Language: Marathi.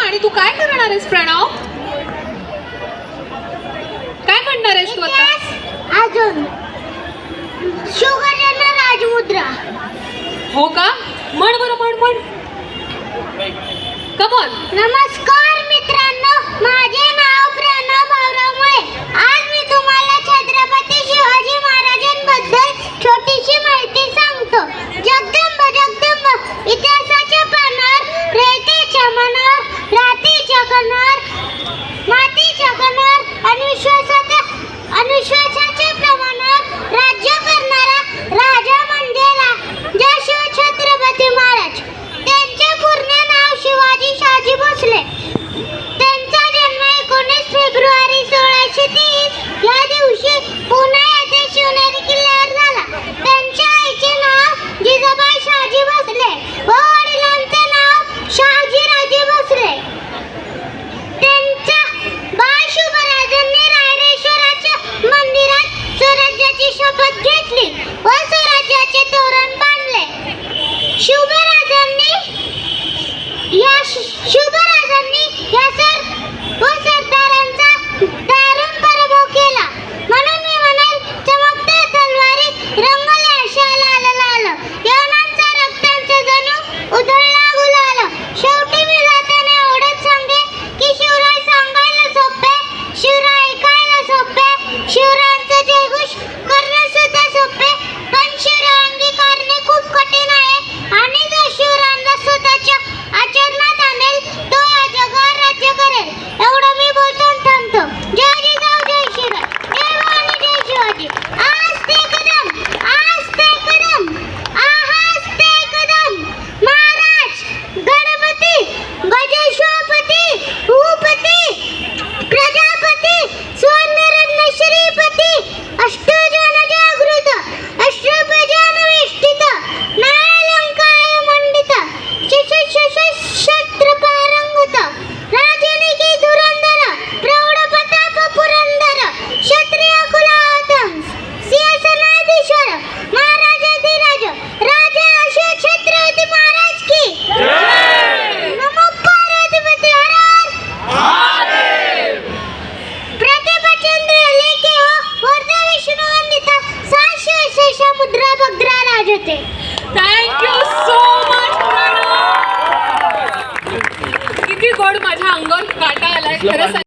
आणि तू काय करणार आहेस प्रणव? काय म्हणणार आहेस तू आता? अजून शुगरजन्य राजमुद्रा. हो का? म्हण बरं, म्हण. कमॉन. नमस्कार मित्रांनो, माझे नाव प्रणव भाऊराव मुळे. आज मी तुम्हाला छत्रपती शिवाजी महाराजांबद्दल छोटीशी माहिती सांगतो. जगदंब जगदंब इतिहासाच्या पानावर, रेतेच्या मनावर, रातीच्या कणावर, मातीच्या कणावर, अविश्वासाच्या प्रमाणावर राज्य करणारा राजा म्हणजे जय शिवछत्रपती महाराज. त्यांचे पूर्ण नाव शिवाजी शाजी भोसले. त्यांचा जन्म 19 फेब्रुवारी 1630 या दिवशी पुणे येथे शिवनेरी किल्ल्यावर झाला. त्यांच्या आईचे नाव जिजाबाई शाजी भोसले व वडिलांचे नाव शहाजीराजे भोसले. त्यांच्या बाळ शुभराजांनी रायरेश्वराच्या मंदिरात स्वराज्याची शपथ घेतली व स्वराज्याचे तोरण बांधले. शुभराजांनी या सरदारांचा दारुण पराभव केला. म्हणून मी म्हणेल, चमकत्या तलवारीत रंगले अशा लाल लाल, यवनांचा रक्तांचा जणू उधळला गुलाल. शेवटी मी जाताना एवढंच सांगेन की शिवराय सांगायला सोपे, शिवराय ऐकायला सोपे, शिवरायांचा जयघोष करणे सुद्धा सोपे, पण शिवराय अंगीकारणे खूप कठीण आहे. आणि जो शिवरायांना स्वतःच्या आचरणात आणेल तो या जगावर राज्य करेल. एवढं मी बोलतो आणि थांबतो. जय जिजाऊ, जय शिवराय, जय भवानी, जय शिवाजी. आस्ते कदम, आस्ते कदम, आस्ते कदम. महाराज, गणपती, गजेश्वरपती, भूपती, प्रजापती, स्वर्णरत्न श्रीपती, अष्टजन जागृत, अष्टभुजन वेष्टित, न्यायालंकार मंडित, शस्त्र पारंगत, राजनिकी धुरंधर, प्रौढ प्रताप पुरंदर, क्षत्रिय कुलावतंस, सिंहासनाधीश्वर, महाराजाधिराज, राजा अशोक छत्रपती महाराज की नमो पार्वतीपती हर हर. प्रतिभचंद्र लेखे हो वरदा विष्णू वंदिता, साशिव शेष मुद्रा भद्रा राजते. Thank you so much Pranav. किती गोड, माझ्या अंगावर काटा आलाय खरं.